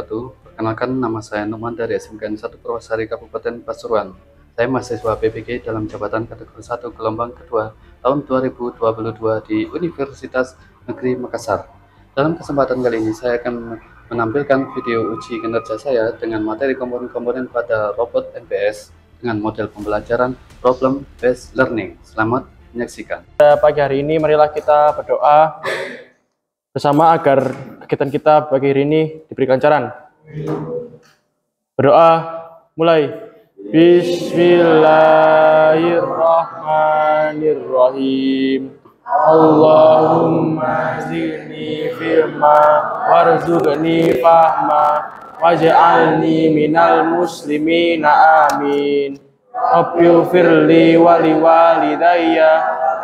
wabarakatuh. Perkenalkan, nama saya Numan dari SMKN 1 Purwasari Kabupaten Pasuruan. Saya mahasiswa PPG dalam jabatan kategori 1 gelombang kedua tahun 2022 di Universitas Negeri Makassar. Dalam kesempatan kali ini saya akan menampilkan video uji kinerja saya dengan materi komponen-komponen pada robot MPS dengan model pembelajaran problem based learning. Selamat menyaksikan. Pagi hari ini marilah kita berdoa bersama agar kegiatan kita pagi hari ini diberi kelancaran. Berdoa mulai. Bismillahirrahmanirrahim. Allahumma zidni firma warzuqni fahma waj'alni minal muslimina amin. Rabbighfirli wa liwalidayya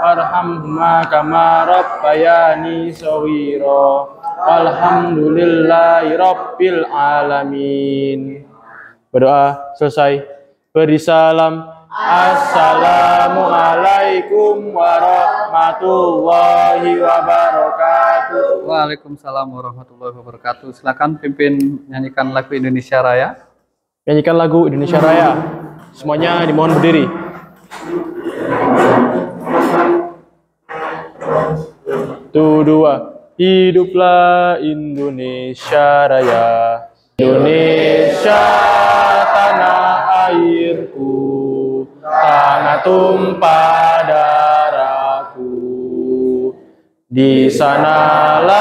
warhamhuma kama rabbayani shaghira. Walhamdulillahi rabbil alamin. Berdoa selesai. Beri salam. Assalamualaikum warahmatullahi wabarakatuh. Waalaikumsalam warahmatullahi wabarakatuh. Silakan pimpin nyanyikan lagu Indonesia Raya. Nyanyikan lagu Indonesia Raya. Semuanya dimohon berdiri. Tuh dua. Hiduplah Indonesia Raya. Indonesia tanah airku, tanah tumpah darahku. Di sanalah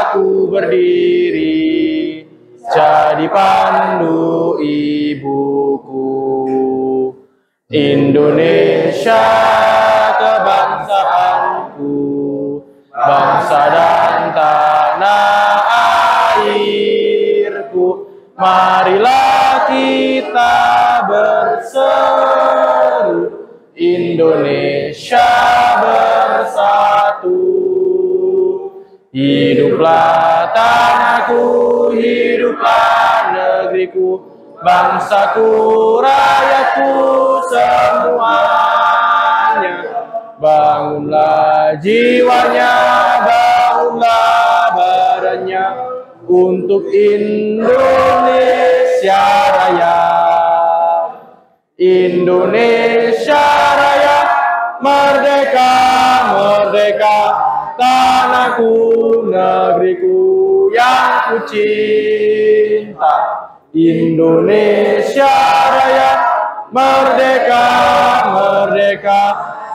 aku berdiri, jadi pandu ibuku. Indonesia kebangsaanku, bangsa dan tanah airku. Marilah kita berseru, Indonesia bersatu. Hiduplah tanahku, hiduplah negeriku, bangsaku, rakyatku semuanya. Bangunlah jiwanya, bangunlah badannya untuk Indonesia Raya. Indonesia Raya, merdeka, merdeka, tanahku, negeriku yang ku cinta. Indonesia Raya, merdeka, merdeka,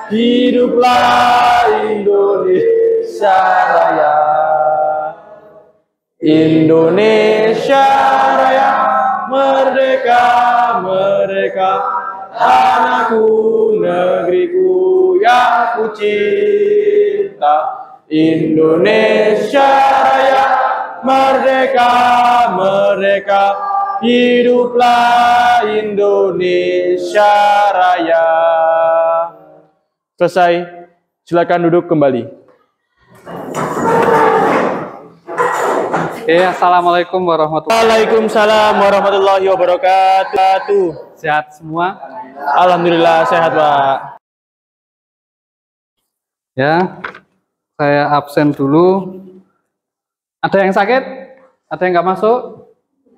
hiduplah Indonesia Raya. Indonesia Raya, merdeka, merdeka, tanahku, negeriku yang ku cinta. Indonesia Raya, merdeka, merdeka, hiduplah Indonesia Raya. Selesai, silakan duduk kembali. Oke, assalamualaikum warahmatullahi wabarakatuh. Waalaikumsalam warahmatullahi wabarakatuh. Sehat semua? Alhamdulillah sehat, Pak. Ya, saya absen dulu. Ada yang sakit? Ada yang nggak masuk?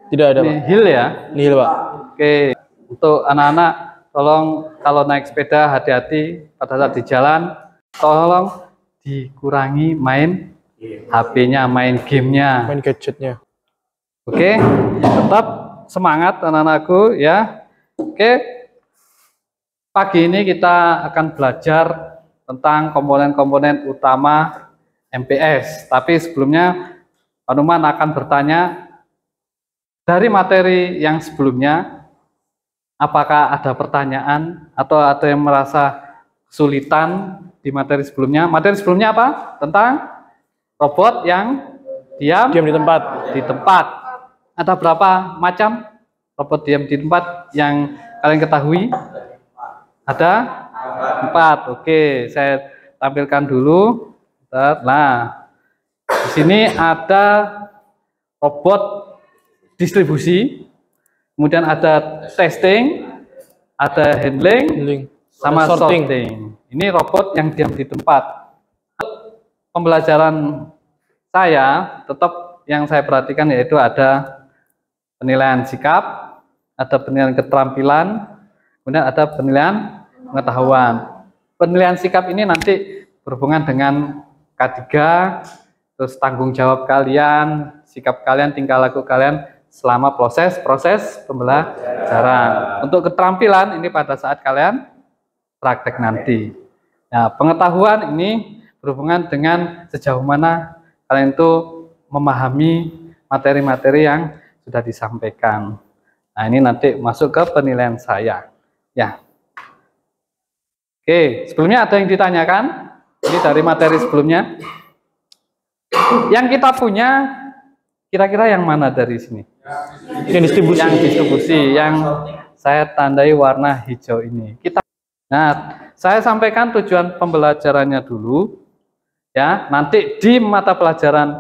Tidak ada, Pak. Nihil ya? Nihil, Pak. Oke, untuk anak-anak, tolong kalau naik sepeda hati-hati pada saat di jalan. Tolong dikurangi main HP-nya, main gamenya, Main gadgetnya. Oke, tetap semangat anak-anakku ya. Oke, pagi ini kita akan belajar tentang komponen-komponen utama MPS. Tapi sebelumnya, Pak Numan akan bertanya dari materi yang sebelumnya, apakah ada pertanyaan atau ada yang merasa kesulitan di materi sebelumnya? Materi sebelumnya apa? Tentang robot yang diam di tempat. Di tempat. Ada berapa macam robot diam di tempat yang kalian ketahui? Ada 4. Oke, saya tampilkan dulu. Nah, di sini ada robot distribusi, kemudian ada testing, ada handling, sama sorting. Ini robot yang diam di tempat. Pembelajaran saya tetap yang saya perhatikan yaitu ada penilaian sikap, ada penilaian keterampilan, kemudian ada penilaian pengetahuan. Penilaian sikap ini nanti berhubungan dengan K3, terus tanggung jawab kalian, sikap kalian, tingkah laku kalian selama proses pembelajaran. Untuk keterampilan ini pada saat kalian praktek nanti. Nah, pengetahuan ini berhubungan dengan sejauh mana kalian itu memahami materi-materi yang sudah disampaikan. Nah, ini nanti masuk ke penilaian saya. Ya. Oke, sebelumnya ada yang ditanyakan? Ini dari materi sebelumnya. Yang kita punya, kira-kira yang mana dari sini? Yang distribusi. Yang distribusi, yang saya tandai warna hijau ini. Nah, saya sampaikan tujuan pembelajarannya dulu. Ya, nanti di mata pelajaran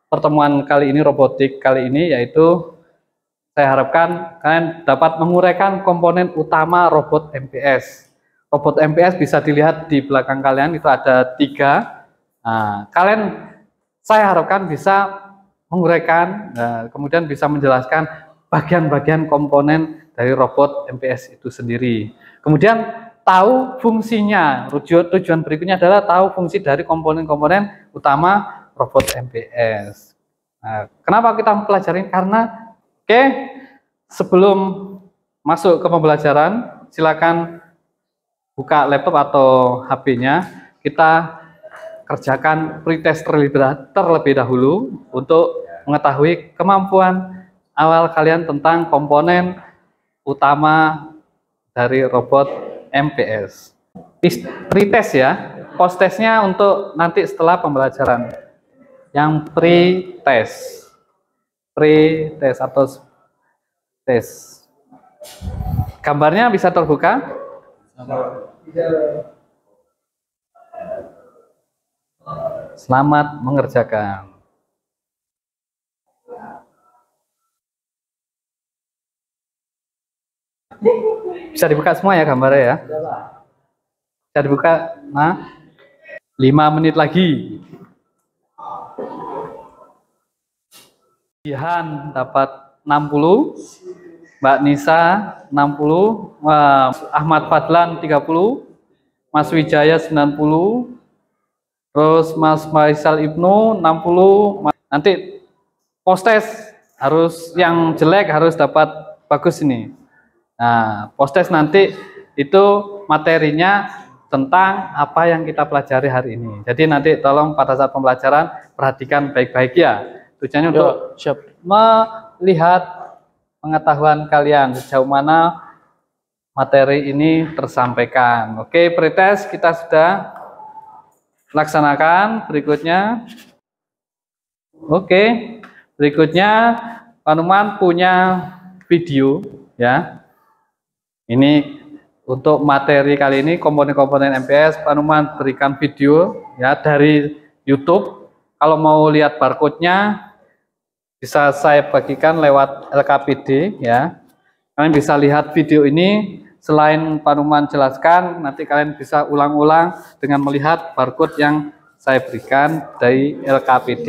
pertemuan kali ini, robotik kali ini, yaitu saya harapkan kalian dapat menguraikan komponen utama robot MPS. Robot MPS bisa dilihat di belakang kalian, itu ada 3. Nah, saya harapkan bisa menguraikan, kemudian bisa menjelaskan bagian-bagian komponen dari robot MPS itu sendiri. Kemudian tahu fungsinya. Tujuan berikutnya adalah tahu fungsi dari komponen-komponen utama robot MPS. Nah, kenapa kita mempelajari? Karena sebelum masuk ke pembelajaran, silakan buka laptop atau HP-nya, kita kerjakan pretest terlebih dahulu untuk mengetahui kemampuan awal kalian tentang komponen utama dari robot MPS. Pretest ya, post-testnya untuk nanti setelah pembelajaran. Yang pretest atau tes. Gambarnya bisa terbuka? Selamat mengerjakan. Bisa dibuka semua ya gambarnya ya? Bisa dibuka. Nah, 5 menit lagi. Jihan dapat 60, Mbak Nisa 60, Ahmad Fadlan 30, Mas Wijaya 90, terus Mas Faisal Ibnu 60. Nanti post-test harus yang jelek harus dapat bagus ini. Nah, post-test nanti itu materinya tentang apa yang kita pelajari hari ini. Jadi nanti tolong pada saat pembelajaran perhatikan baik-baik ya. Tujuannya untuk melihat pengetahuan kalian sejauh mana materi ini tersampaikan. Oke, pretest kita sudah laksanakan. Berikutnya, oke, berikutnya Pak Numan punya video ya. Ini untuk materi kali ini komponen-komponen MPS, Pak Numan berikan video ya dari YouTube. Kalau mau lihat barcode-nya bisa saya bagikan lewat LKPD ya. Kalian bisa lihat video ini. Selain Pak Numan jelaskan, nanti kalian bisa ulang-ulang dengan melihat barcode yang saya berikan dari LKPD.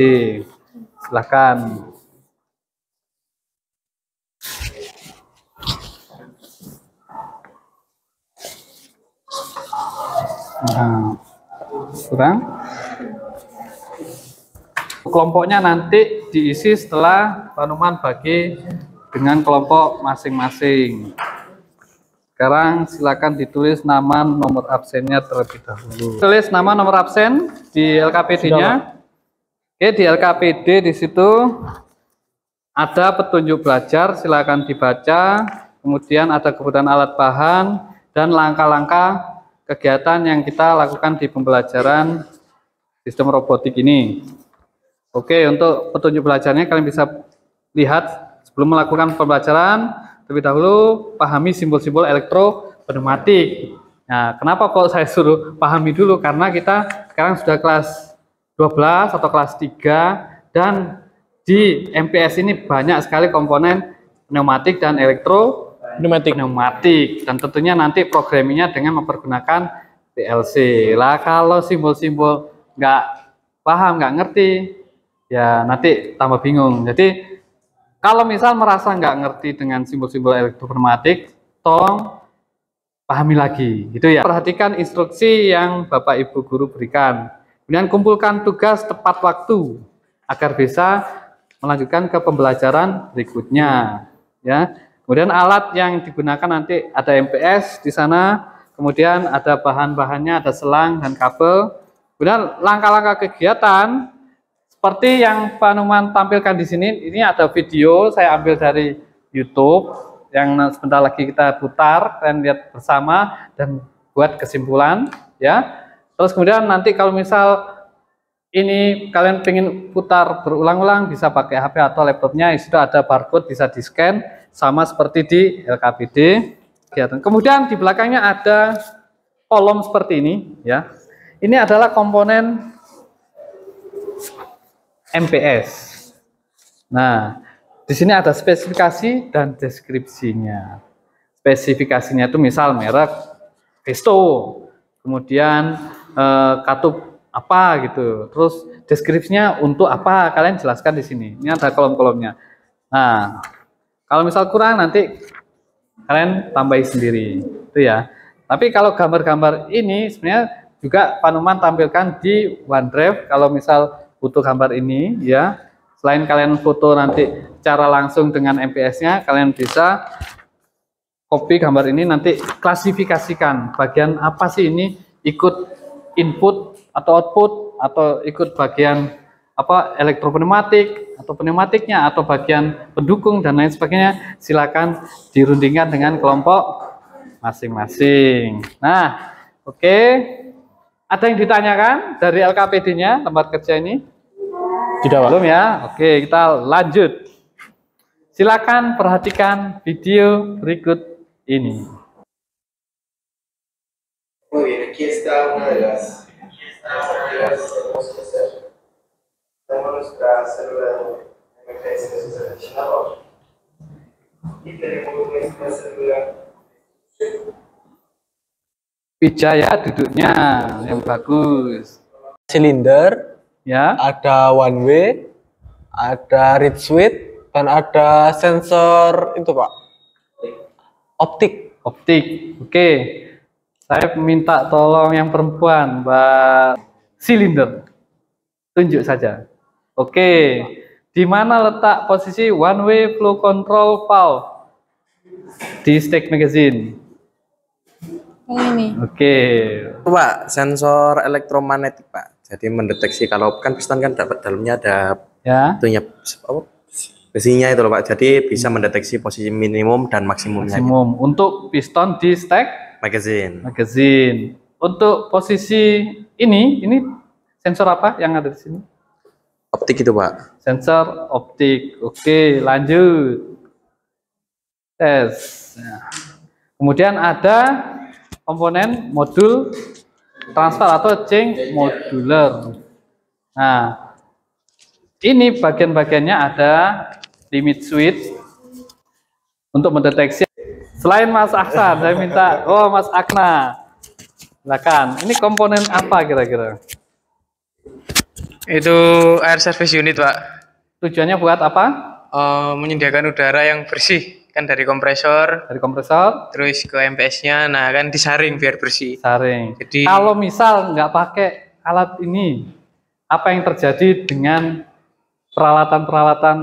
Silakan. Nah, kurang. Kelompoknya nanti diisi setelah Pak Numan bagi dengan kelompok masing-masing. Sekarang silakan ditulis nama nomor absennya terlebih dahulu. Tulis nama nomor absen di LKPD-nya. Oke, di LKPD di situ ada petunjuk belajar, silakan dibaca. Kemudian ada kebutuhan alat bahan dan langkah-langkah kegiatan yang kita lakukan di pembelajaran sistem robotik ini. Oke, untuk petunjuk belajarnya kalian bisa lihat sebelum melakukan pembelajaran. Terlebih dahulu pahami simbol-simbol elektropneumatik. Nah, kenapa kok saya suruh pahami dulu? Karena kita sekarang sudah kelas 12 atau kelas 3 dan di MPS ini banyak sekali komponen pneumatik dan pneumatik dan tentunya nanti programmingnya dengan mempergunakan PLC. Lah kalau simbol-simbol nggak paham, nggak ngerti, ya nanti tambah bingung. Jadi kalau misal merasa nggak ngerti dengan simbol-simbol elektropneumatik, tolong pahami lagi, gitu ya. Perhatikan instruksi yang Bapak Ibu guru berikan. Kemudian kumpulkan tugas tepat waktu agar bisa melanjutkan ke pembelajaran berikutnya. Ya. Kemudian alat yang digunakan nanti ada MPS di sana, kemudian ada bahan-bahannya, ada selang dan kabel. Kemudian langkah-langkah kegiatan seperti yang Pak Numan tampilkan di sini. Ini ada video saya ambil dari YouTube yang sebentar lagi kita putar, kalian lihat bersama dan buat kesimpulan, ya. Terus kemudian nanti kalau misal ini kalian pengen putar berulang-ulang, bisa pakai HP atau laptopnya, sudah ada barcode, bisa di scan sama seperti di LKPD. Kemudian di belakangnya ada kolom seperti ini, ya. Ini adalah komponen MPS. Nah, di sini ada spesifikasi dan deskripsinya. Spesifikasinya itu misal merek Visto, kemudian katup apa gitu. Terus deskripsinya untuk apa, kalian jelaskan di sini. Ini ada kolom-kolomnya. Nah, kalau misal kurang nanti kalian tambahin sendiri, itu ya. Tapi kalau gambar-gambar ini sebenarnya juga Pak Numan tampilkan di OneDrive. Kalau misal butuh gambar ini, ya. Selain kalian foto nanti secara langsung dengan MPS-nya, kalian bisa copy gambar ini, nanti klasifikasikan bagian apa sih ini, ikut input atau output, atau ikut bagian apa elektropneumatik atau pneumatiknya, atau bagian pendukung dan lain sebagainya. Silakan dirundingkan dengan kelompok masing-masing. Nah, oke. Ada yang ditanyakan dari LKPD-nya, tempat kerja ini? Tidak, belum ya? Oke, kita lanjut. Silakan perhatikan video berikut ini. Muy bien, aquí está una de las actividades que tenemos que hacer. Tenemos nuestra célula de MPS seleccionador y tenemos nuestra célula. Wijaya duduknya yang bagus. Silinder, Ya. ada one way, ada reed switch, dan ada sensor itu Pak, optik. Optik. Oke. Saya minta tolong yang perempuan, Mbak Silinder. Tunjuk saja. Oke. Di mana letak posisi one way flow control valve di stack magazine? Ini. Oke. Pak, sensor elektromagnetik Pak. Jadi mendeteksi kalau kan piston kan dapat dalamnya ada Ya. itunya apa? Besinya itu loh Pak. Jadi bisa mendeteksi posisi minimum dan maksimumnya. Maksimum untuk piston di stack Magazine. magazine. Untuk posisi ini sensor apa yang ada di sini? Optik itu Pak. Sensor optik. Oke, lanjut. Tes. Nah. Kemudian ada komponen modul transfer atau change modular. Nah, ini bagian-bagiannya ada limit switch untuk mendeteksi. Selain Mas Aksan, saya minta, Mas Akna, silakan. Ini komponen apa kira-kira? Itu air service unit Pak. Tujuannya buat apa? Menyediakan udara yang bersih kan dari kompresor Dari kompresor, terus ke MPS-nya, nah kan disaring biar bersih. saring. Jadi Kalau misal nggak pakai alat ini, apa yang terjadi dengan peralatan-peralatan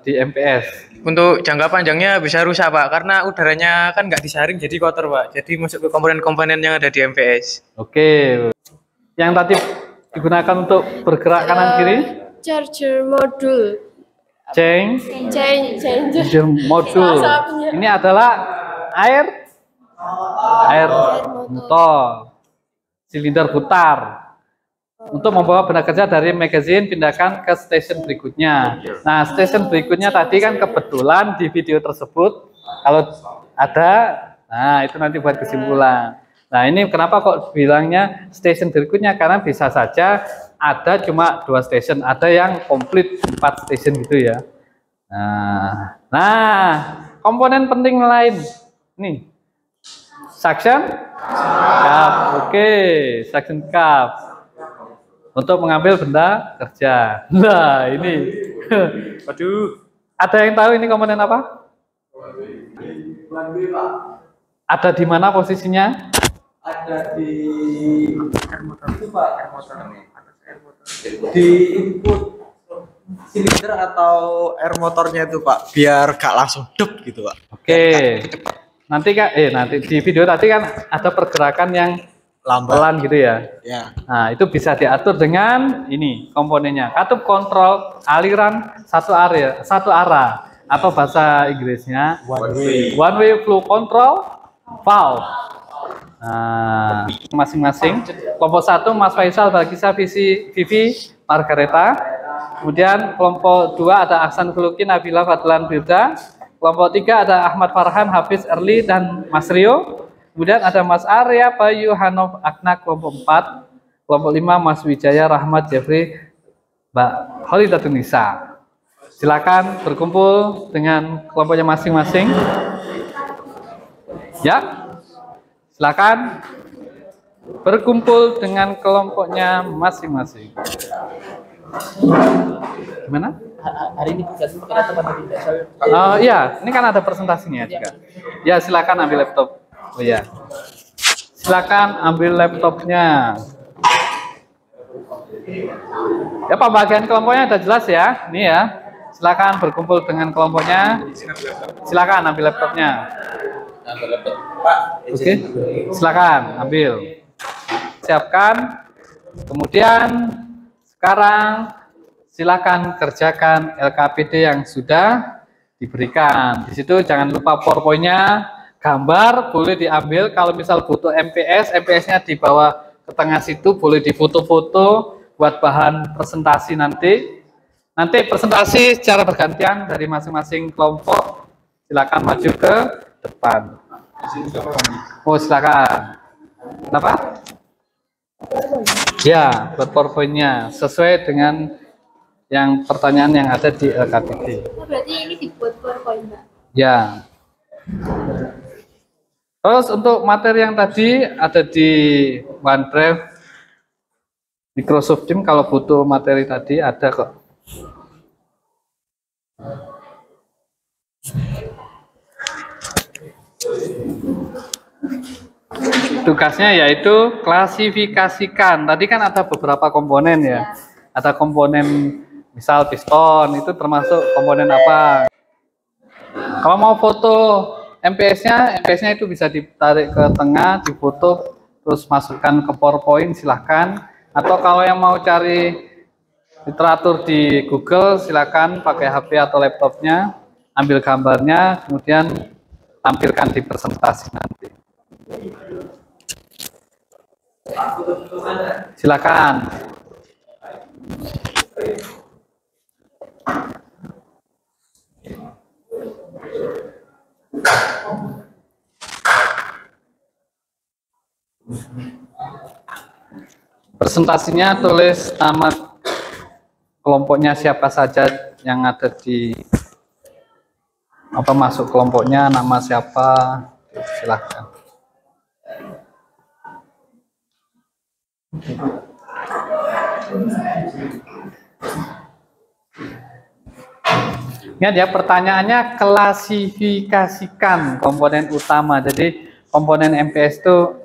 di MPS? untuk jangka panjangnya bisa rusak Pak karena udaranya kan nggak disaring jadi kotor Pak. Jadi masuk ke komponen-komponen yang ada di MPS. Oke. Yang tadi digunakan untuk bergerak kanan kiri, Charger modul. change Changer. modul. Asapnya. Ini adalah air motor, silinder putar. Untuk membawa benda kerja dari magazine pindahkan ke stasiun berikutnya. Nah, stasiun berikutnya tadi kan kebetulan di video tersebut kalau ada, nah itu nanti buat kesimpulan. Nah, ini kenapa kok bilangnya stasiun berikutnya, karena bisa saja ada cuma 2 stasiun, ada yang komplit 4 stasiun gitu ya. Nah, komponen penting lain nih, suction cup. Oke, suction cup. untuk mengambil benda kerja. Nah, ini. Waduh. Ada yang tahu ini komponen apa? Ada di mana posisinya? Ada di itu Pak, di input silinder atau air motornya itu Pak, biar gak langsung dep gitu Pak. Oke. Nanti kan nanti di video tadi kan ada pergerakan yang Lambat. pelan gitu ya. Ya. Nah, itu bisa diatur dengan ini komponennya. Katup kontrol aliran satu arah atau bahasa Inggrisnya one way flow control valve. Nah, masing-masing. Kelompok 1 Mas Faisal, Balkisa, Vivi, Margareta. Kemudian kelompok 2 ada Aksan Khuluki, Nabila, Fadlan, Firda. Kelompok 3 ada Ahmad Farhan, Hafiz, Erli, dan Mas Rio. Kemudian ada Mas Arya, Bayu, Hanof, Akna. Kelompok 4. Kelompok 5 Mas Wijaya, Rahmat, Jeffrey, Mbak Holidatun Nisa. Silakan berkumpul dengan kelompoknya masing-masing. Ya. Silakan berkumpul dengan kelompoknya masing-masing. Gimana? Hari ini tugas kita teman tidak. Iya, ini kan ada presentasinya juga. Ya, silakan ambil laptop. Oh ya, silakan ambil laptopnya. Ya, pembagian kelompoknya sudah jelas ya. Ini ya, silakan berkumpul dengan kelompoknya. Silakan ambil laptopnya. Oke, silakan ambil. Siapkan. Kemudian sekarang silakan kerjakan LKPD yang sudah diberikan. Di situ jangan lupa PowerPoint-nya, gambar boleh diambil. Kalau misal butuh MPS-nya di bawah ke tengah situ boleh difoto-foto buat bahan presentasi nanti. Nanti presentasi secara bergantian dari masing-masing kelompok. Silakan maju ke depan. Oh, silakan. Kenapa? Ya, buat PowerPoint-nya sesuai dengan yang pertanyaan yang ada di LKPD. Oh, berarti ini dibuat PowerPoint, Mbak? Ya. Terus untuk materi yang tadi ada di OneDrive, Microsoft Teams. Kalau butuh materi tadi ada kok. Tugasnya yaitu klasifikasikan. Tadi kan ada beberapa komponen ya. Ada komponen misal piston, itu termasuk komponen apa. Kalau mau foto MPS-nya itu bisa ditarik ke tengah, difoto, terus masukkan ke PowerPoint, silahkan. Atau kalau yang mau cari literatur di Google, silahkan pakai HP atau laptopnya, ambil gambarnya, kemudian tampilkan di presentasi nanti. Silakan. Presentasinya tulis nama kelompoknya siapa saja yang ada di masuk kelompoknya, nama siapa, silahkan. Ingat ya, pertanyaannya klasifikasikan komponen utama. Jadi komponen MPS itu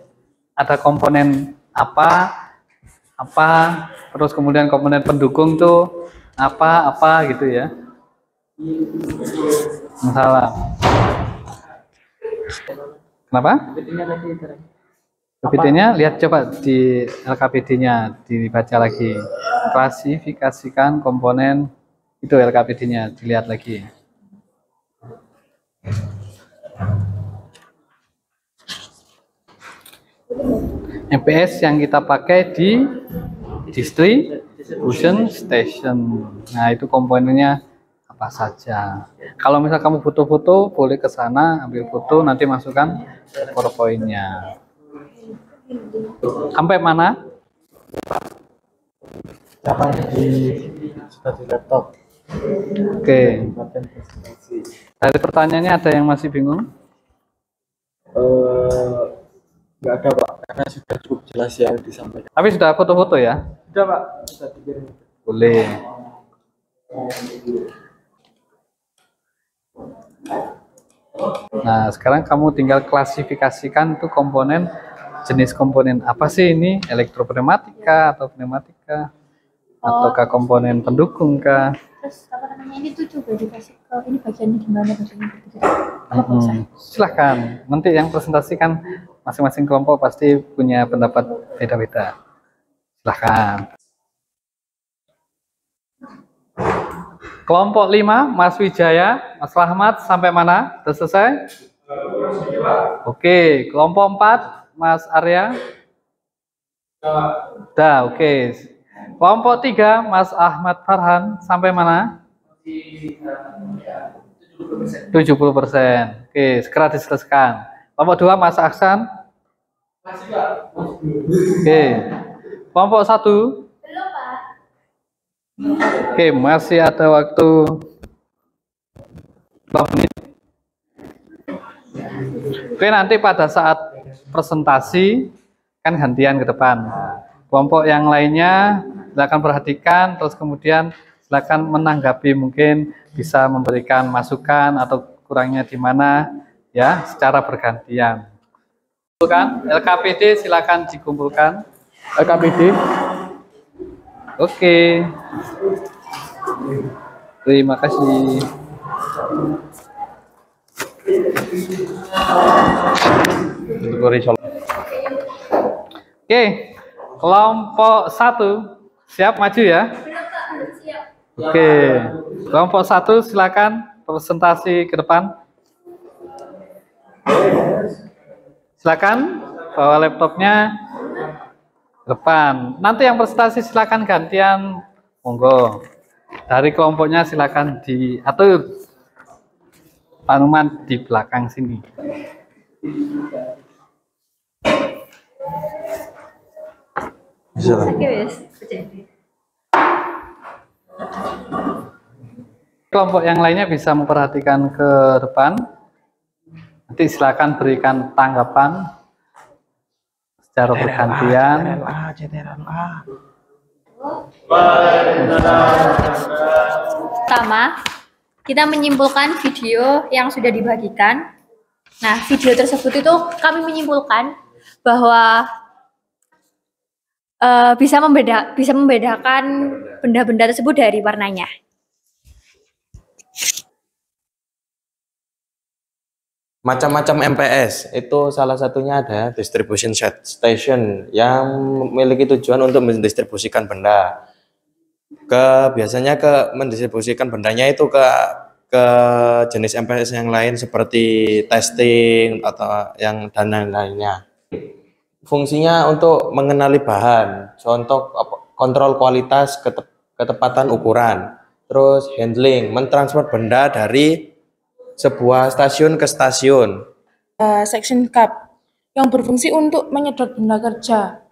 ada komponen apa, terus kemudian komponen pendukung tuh apa gitu ya. Masalah. Kenapa? LKPD-nya lihat coba di LKPD-nya dibaca lagi. Klasifikasikan komponen itu LKPD-nya dilihat lagi. MPS yang kita pakai di distribution station. Nah, itu komponennya apa saja. Kalau misal kamu butuh foto, boleh ke sana ambil foto, nanti masukkan PowerPoint-nya. Sampai mana? Sudah di laptop. Oke. Dari pertanyaannya ada yang masih bingung? Nggak ada Pak, karena sudah cukup jelas yang disampaikan. Tapi sudah foto-foto ya? Udah Pak, bisa dikirim. Boleh. Nah, sekarang kamu tinggal klasifikasikan tuh komponen, jenis komponen apa sih ini? Elektropneumatika atau pneumatika? Ataukah komponen pendukung kah? Terus apa namanya ini tuh coba dikasih ke ini bagiannya di mana bagiannya gitu. Apa nggak usah? Silahkan, nanti yang presentasikan masing-masing kelompok pasti punya pendapat beda-beda. Silahkan. Kelompok 5, Mas Wijaya, Mas Rahmat, sampai mana? Sudah selesai? Oke, kelompok 4, Mas Arya? Sudah, oke. Kelompok 3, Mas Ahmad Farhan, sampai mana? 70%. Oke, segera diselesaikan. Kelompok 2, Mas Aksan? Oke. Kelompok 1? Belum, Pak. Oke, masih ada waktu 5 menit. Oke, nanti pada saat presentasi kan gantian ke depan. Kelompok yang lainnya silakan perhatikan, terus kemudian silakan menanggapi, mungkin bisa memberikan masukan atau kurangnya di mana ya, secara bergantian. LKPD silakan dikumpulkan. LKPD. Oke. Terima kasih. Oke, kelompok 1 siap maju ya. Oke, kelompok 1 silakan presentasi ke depan. Silakan bawa laptopnya ke depan. Nanti yang presentasi silakan gantian, monggo. Dari kelompoknya silakan diatur. Pak Numan di belakang sini. Kelompok yang lainnya bisa memperhatikan ke depan. Nanti silakan berikan tanggapan secara bergantian. Pertama, kita menyimpulkan video yang sudah dibagikan. Nah, video tersebut itu kami menyimpulkan bahwa bisa membedakan benda-benda tersebut dari warnanya. Macam-macam MPS itu salah satunya ada distribution station yang memiliki tujuan untuk mendistribusikan benda. Biasanya mendistribusikan bendanya itu ke jenis MPS yang lain seperti testing atau dan lain-lainnya. Fungsinya untuk mengenali bahan, contoh kontrol kualitas, ketepatan ukuran, terus handling, mentransfer benda dari sebuah stasiun ke stasiun. Section cup yang berfungsi untuk menyedot benda kerja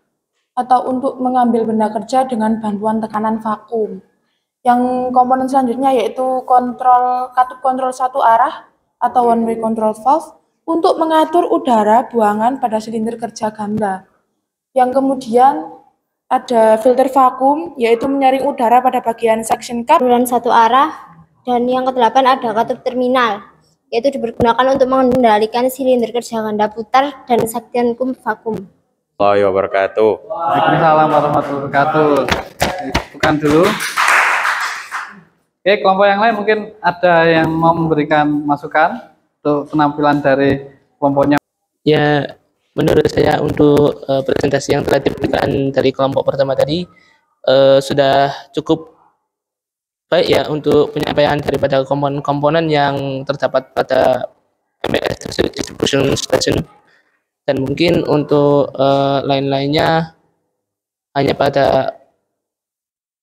atau untuk mengambil benda kerja dengan bantuan tekanan vakum. Yang komponen selanjutnya yaitu katup kontrol satu arah atau one way control valve untuk mengatur udara buangan pada silinder kerja ganda. Yang kemudian ada filter vakum yaitu menyaring udara pada bagian section cup. Saluran satu arah, dan yang ke-8 ada katup terminal, yaitu dipergunakan untuk mengendalikan silinder kerja ganda putar dan section vakum. Assalamualaikum warahmatullahi wabarakatuh. Waalaikumsalam warahmatullahi wabarakatuh. Bukan dulu. Oke, kelompok yang lain mungkin ada yang mau memberikan masukan untuk penampilan dari kelompoknya. Ya, menurut saya untuk presentasi yang telah diberikan dari kelompok pertama tadi sudah cukup baik ya untuk penyampaian daripada komponen-komponen yang terdapat pada MPS distribution station, dan mungkin untuk lain-lainnya hanya pada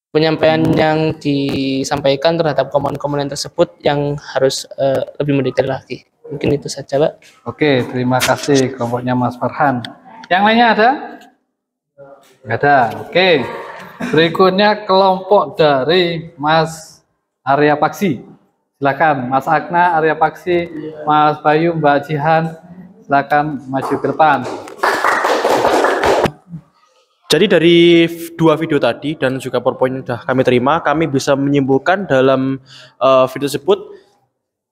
penyampaian yang disampaikan terhadap komponen-komponen tersebut yang harus lebih mendetail lagi. Mungkin itu saja, Pak. Oke, terima kasih kelompoknya Mas Farhan. Yang lainnya ada? Nggak ada. Oke. Berikutnya kelompok dari Mas Arya Paksi. Silakan Mas Agna, Arya Paksi, Mas Bayu, Mbak Jihan, silakan maju ke depan. Jadi dari dua video tadi dan juga PowerPoint yang sudah kami terima, kami bisa menyimpulkan dalam video tersebut,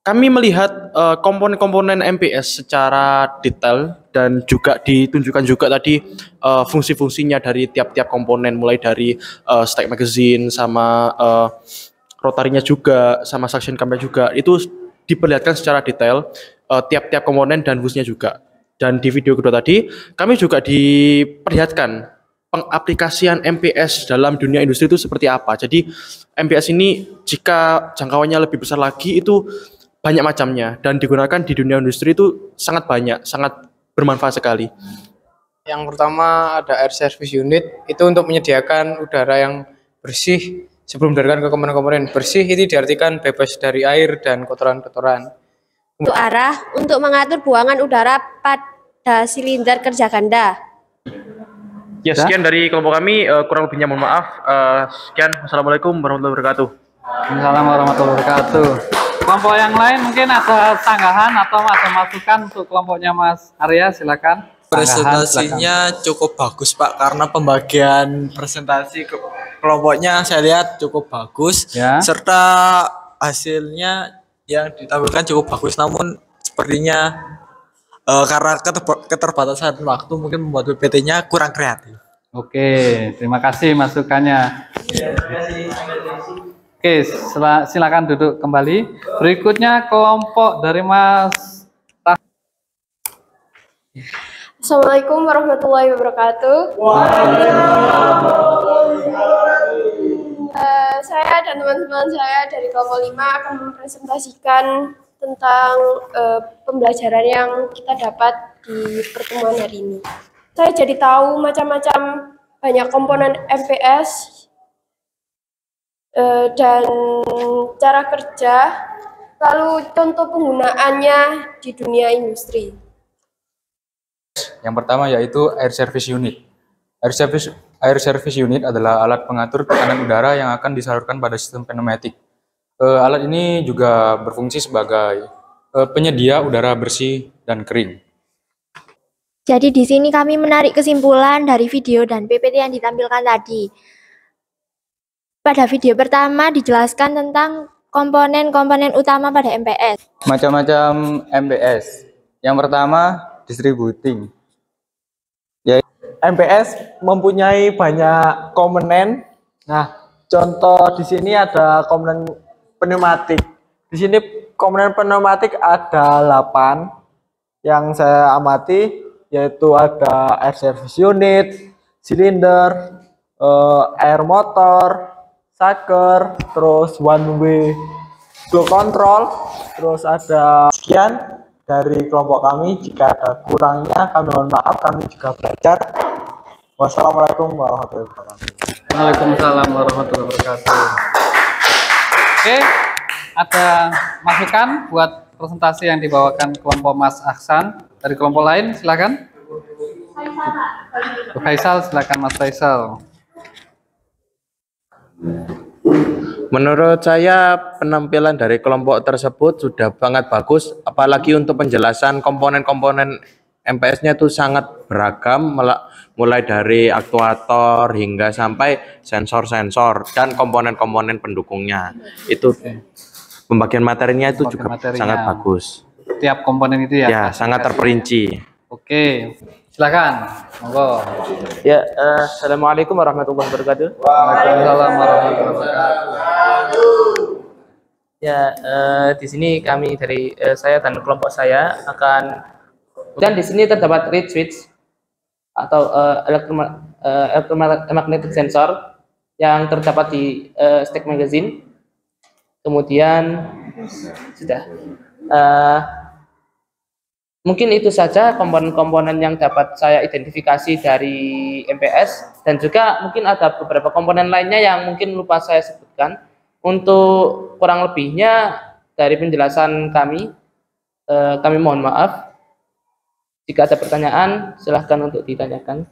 kami melihat komponen-komponen MPS secara detail dan juga ditunjukkan juga tadi fungsi-fungsinya dari tiap-tiap komponen, mulai dari stack magazine sama rotarinya juga, sama suction cup juga, itu diperlihatkan secara detail tiap-tiap komponen dan fungsinya juga. Dan di video kedua tadi, kami juga diperlihatkan pengaplikasian MPS dalam dunia industri itu seperti apa. Jadi MPS ini jika jangkauannya lebih besar lagi itu banyak macamnya dan digunakan di dunia industri itu sangat banyak, sangat bermanfaat sekali. Yang pertama ada air service unit, itu untuk menyediakan udara yang bersih sebelum diarahkan ke komponen-komponen. Bersih ini diartikan bebas dari air dan kotoran-kotoran. Untuk arah untuk mengatur buangan udara pada silinder kerja ganda. Ya, sekian dari kelompok kami, kurang lebihnya mohon maaf. Sekian, wassalamualaikum warahmatullahi wabarakatuh. Assalamualaikum warahmatullahi wabarakatuh. Kelompok yang lain mungkin ada tanggapan atau ada masukan untuk kelompoknya Mas Arya, silakan. Presentasinya cukup bagus Pak, karena pembagian presentasi kelompoknya saya lihat cukup bagus, Ya. serta hasilnya yang ditampilkan cukup bagus, namun sepertinya karena keterbatasan waktu mungkin membuat PPT-nya kurang kreatif. Oke, terima kasih masukannya. Oke, silakan duduk kembali. Berikutnya kelompok dari Mas. Assalamualaikum warahmatullahi wabarakatuh. Saya dan teman-teman saya dari kelompok 5 akan mempresentasikan tentang pembelajaran yang kita dapat di pertemuan hari ini. Saya jadi tahu macam-macam banyak komponen MPS dan cara kerja, lalu contoh penggunaannya di dunia industri. Yang pertama yaitu air service unit. Air service unit adalah alat pengatur tekanan udara yang akan disalurkan pada sistem pneumatik. Alat ini juga berfungsi sebagai penyedia udara bersih dan kering. Jadi di sini kami menarik kesimpulan dari video dan PPT yang ditampilkan tadi. Pada video pertama dijelaskan tentang komponen-komponen utama pada MPS. Macam-macam MPS. Yang pertama, distributing. MPS mempunyai banyak komponen. Nah, contoh di sini ada komponen pneumatik. Di sini komponen pneumatik ada 8 yang saya amati, yaitu ada air service unit, silinder, air motor, sucker, terus one way flow control, terus ada. Sekian dari kelompok kami. Jika ada kurangnya kami mohon maaf, kami juga belajar. Wassalamualaikum warahmatullahi wabarakatuh. Waalaikumsalam warahmatullahi wabarakatuh. Oke, ada masukan buat presentasi yang dibawakan kelompok Mas Ahsan. Dari kelompok lain silakan. Bu Faisal, silakan Mas Faisal. Menurut saya penampilan dari kelompok tersebut sudah sangat bagus, apalagi untuk penjelasan komponen-komponen MPS-nya itu sangat beragam, mulai dari aktuator hingga sampai sensor-sensor dan komponen-komponen pendukungnya. Itu pembagian materinya itu juga sangat bagus. Tiap komponen itu ya? Ya, sangat terperinci. Oke, silakan. Monggo. Ya, assalamualaikum warahmatullahi wabarakatuh. Waalaikumsalam warahmatullahi wabarakatuh. Ya, di sini kami dari saya dan kelompok saya akan, dan di sini terdapat reed switch atau electromagnetic sensor yang terdapat di stack magazine. Kemudian sudah. Mungkin itu saja komponen-komponen yang dapat saya identifikasi dari MPS, dan juga mungkin ada beberapa komponen lainnya yang mungkin lupa saya sebutkan. Untuk kurang lebihnya dari penjelasan kami mohon maaf. Jika ada pertanyaan silahkan untuk ditanyakan.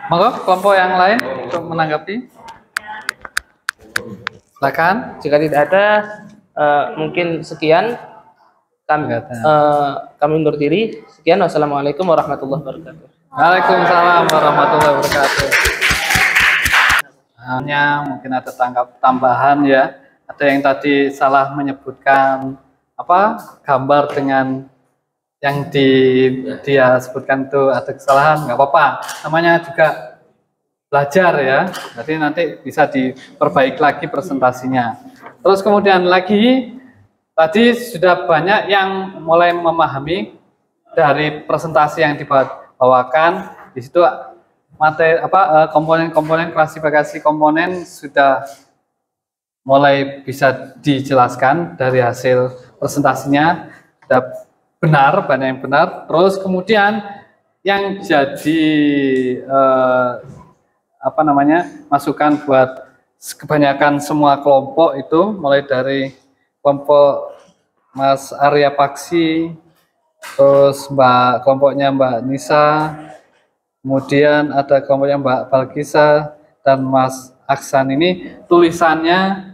Monggo kelompok yang lain untuk menanggapi. Silakan. Jika tidak ada mungkin sekian. Kami undur diri. Sekian, wassalamualaikum warahmatullahi wabarakatuh. Waalaikumsalam warahmatullahi wabarakatuh. Hanya mungkin ada tambahan ya. Ada yang tadi salah menyebutkan apa gambar dengan yang dia sebutkan itu ada kesalahan, nggak apa-apa. Namanya juga belajar ya. Jadi nanti bisa diperbaiki lagi presentasinya. Terus kemudian lagi tadi sudah banyak yang mulai memahami dari presentasi yang dibawakan. Di situ materi komponen-komponen klasifikasi komponen sudah mulai bisa dijelaskan dari hasil presentasinya. Sudah benar, banyak yang benar. Terus kemudian yang jadi masukan buat kebanyakan semua kelompok itu, mulai dari kelompok Mas Arya Paksi, terus kelompoknya Mbak Nisa, kemudian ada kelompoknya Mbak Balkisa dan Mas Aksan, ini tulisannya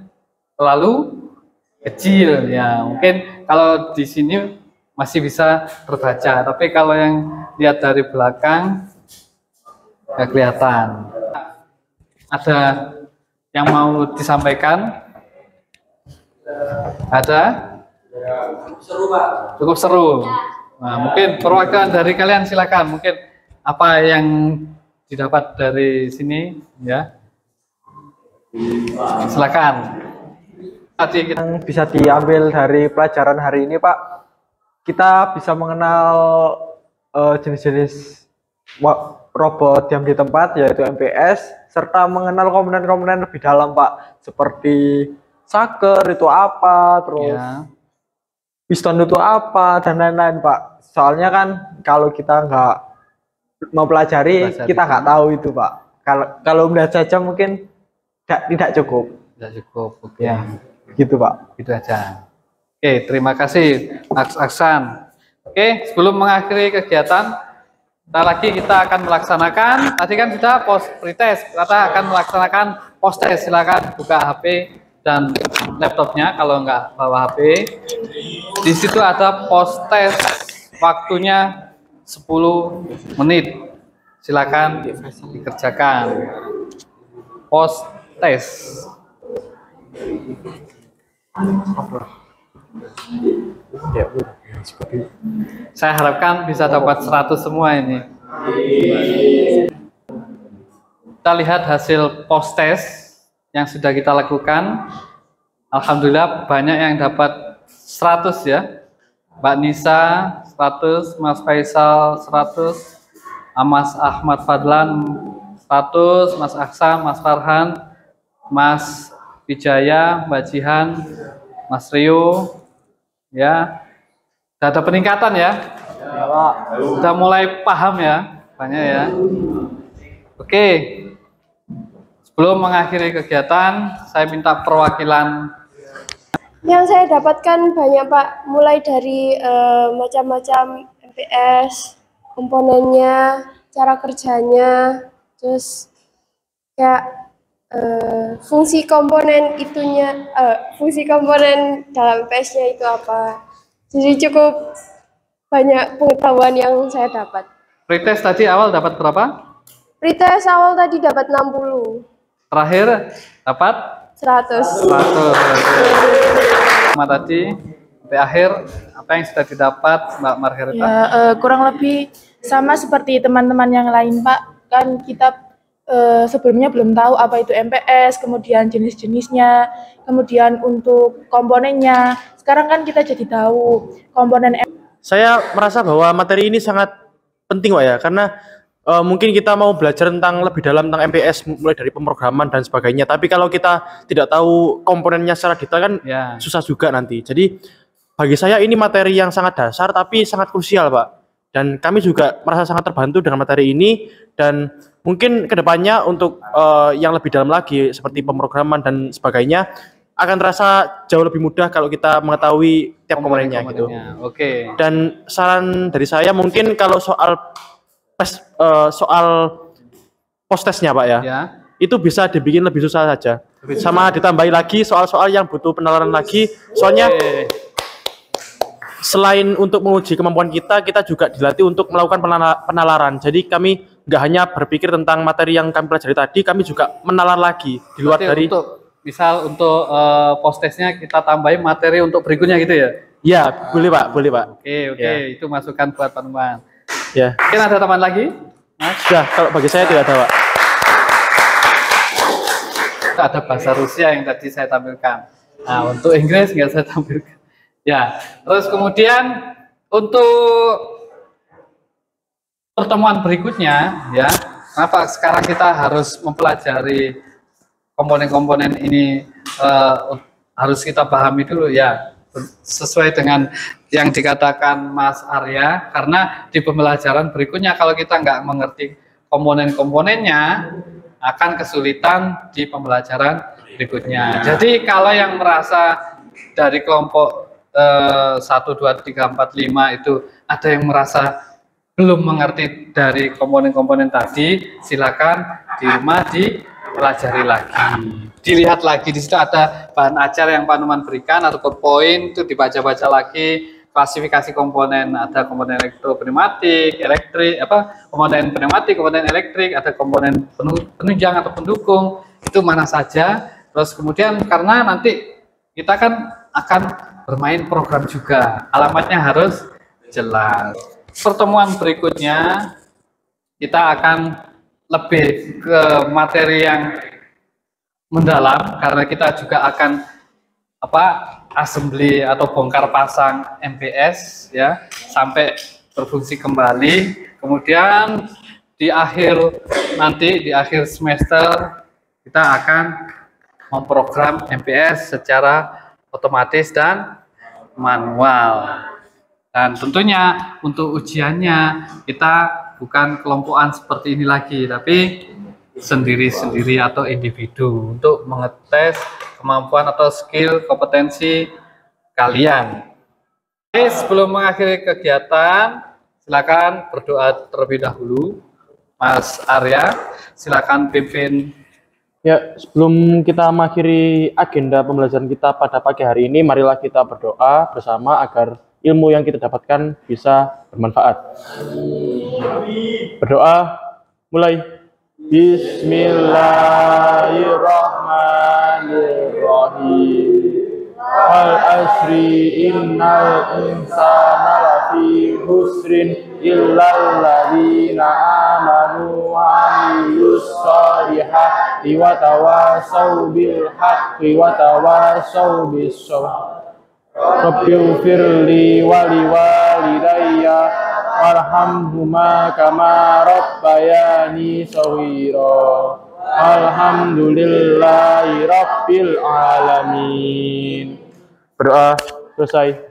terlalu kecil ya. Mungkin kalau di sini masih bisa terbaca, tapi kalau yang lihat dari belakang nggak kelihatan. Ada yang mau disampaikan? Ada? Seru, Pak. Cukup seru. Nah, mungkin perwakilan dari kalian silakan. Mungkin apa yang didapat dari sini ya? Silakan. Tadi yang bisa diambil dari pelajaran hari ini, Pak, kita bisa mengenal jenis-jenis robot diam di tempat, yaitu MPS, serta mengenal komponen-komponen lebih dalam, Pak, seperti saker itu apa, terus piston itu apa, dan lain-lain, Pak. Soalnya kan kalau kita nggak mempelajari, kita nggak tahu itu, Pak. Kalau melihat saja mungkin tidak cukup. Tidak cukup, oke. Ya, gitu, Pak. Gitu aja. Oke, terima kasih Mas Aksan. Oke, sebelum mengakhiri kegiatan, kita akan melaksanakan, tadi kan sudah pretest, kita akan melaksanakan post-test. Silakan buka HP dan laptopnya kalau nggak bawa HP. Di situ ada post-test, waktunya 10 menit. Silakan dikerjakan. Post-test. Saya harapkan bisa dapat 100 semua ini. Kita lihat hasil post test yang sudah kita lakukan. Alhamdulillah banyak yang dapat 100 ya. Mbak Nisa 100, Mas Faisal 100, Mas Ahmad Fadlan 100, Mas Aksan, Mas Farhan, Mas Wijaya, Mbak Jihan, Mas Rio, ya, sudah ada peningkatan ya, sudah mulai paham ya, banyak ya. Oke, sebelum mengakhiri kegiatan, saya minta perwakilan. Yang saya dapatkan banyak, Pak, mulai dari macam-macam MPS, komponennya, cara kerjanya, terus kayak fungsi komponen fungsi komponen dalam PS-nya itu apa. Jadi cukup banyak pengetahuan yang saya dapat. Pretest tadi awal dapat berapa? Pretest awal tadi dapat 60. Terakhir dapat 100. 100. Tadi sampai akhir apa yang sudah didapat Mbak Margareta? Ya, kurang lebih sama seperti teman-teman yang lain, Pak. Kan kita sebelumnya belum tahu apa itu MPS, kemudian jenis-jenisnya, kemudian untuk komponennya. Sekarang kan kita jadi tahu komponen. Saya merasa bahwa materi ini sangat penting, Pak, ya, karena mungkin kita mau belajar tentang lebih dalam tentang MPS, mulai dari pemrograman dan sebagainya. Tapi kalau kita tidak tahu komponennya secara detail kan susah juga nanti. Jadi bagi saya ini materi yang sangat dasar tapi sangat krusial, Pak. Dan kami juga merasa sangat terbantu dengan materi ini, dan mungkin kedepannya untuk yang lebih dalam lagi seperti pemrograman dan sebagainya akan terasa jauh lebih mudah kalau kita mengetahui tiap komponennya gitu. Oke. Dan saran dari saya mungkin kalau soal post testnya, Pak, ya, itu bisa dibikin lebih susah saja. Sama ditambahi lagi soal-soal yang butuh penalaran lagi. Soalnya selain untuk menguji kemampuan kita juga dilatih untuk melakukan penalaran. Jadi kami nggak hanya berpikir tentang materi yang kami pelajari tadi, kami juga menalar lagi di luar Berarti dari. Misal untuk post testnya kita tambahin materi untuk berikutnya gitu ya? Ya, boleh Pak, boleh Pak. Oke, Ya. itu masukan buat teman-teman. Ya. Mungkin ada teman lagi? Mas? Sudah, kalau bagi saya tidak ada Pak. Ada bahasa Rusia yang tadi saya tampilkan. Nah, untuk Inggris nggak saya tampilkan. Ya, terus kemudian untuk pertemuan berikutnya, ya, kenapa sekarang kita harus mempelajari komponen-komponen ini harus kita pahami dulu ya, sesuai dengan yang dikatakan Mas Arya, karena di pembelajaran berikutnya kalau kita nggak mengerti komponen-komponennya akan kesulitan di pembelajaran berikutnya. Jadi kalau yang merasa dari kelompok 1, 2, 3, 4, 5 itu ada yang merasa belum mengerti dari komponen-komponen tadi, silakan di rumah dipelajari lagi, dilihat lagi. Di situ ada bahan ajar yang Pak Numan berikan atau PowerPoint, itu dibaca-baca lagi. Klasifikasi komponen, ada komponen elektropneumatik, komponen pneumatik, komponen elektrik, ada komponen penunjang atau pendukung, itu mana saja. Terus kemudian karena nanti kita kan akan bermain program juga, alamatnya harus jelas. Pertemuan berikutnya kita akan lebih ke materi yang mendalam, karena kita juga akan assembly atau bongkar pasang MPS ya sampai berfungsi kembali. Kemudian di akhir semester kita akan memprogram MPS secara otomatis dan manual. Dan tentunya untuk ujiannya kita bukan kelompokan seperti ini lagi, tapi sendiri-sendiri atau individu untuk mengetes kemampuan atau skill kompetensi kalian. Oke, sebelum mengakhiri kegiatan, silakan berdoa terlebih dahulu. Mas Arya, silakan pimpin. Ya, sebelum kita mengakhiri agenda pembelajaran kita pada pagi hari ini, marilah kita berdoa bersama agar ilmu yang kita dapatkan bisa bermanfaat. Berdoa, mulai. Bismillahirrahmanirrahim. Wal asri innal insana lafi husrin illal ladzina amanu wa amilus solihati wa tawasaw bil haqqi wa tawasaw bis sabr. Rabbighfirli wa liwalidayya warhamhuma kama rabbayani shaghira. Alhamdulillahi rabbil alamin. Berdoa selesai.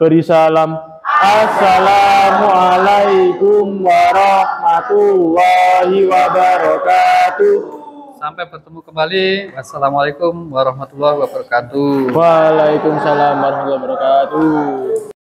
Beri salam. Assalamualaikum warahmatullahi wabarakatuh. Sampai bertemu kembali. Wassalamualaikum warahmatullahi wabarakatuh. Waalaikumsalam warahmatullahi wabarakatuh.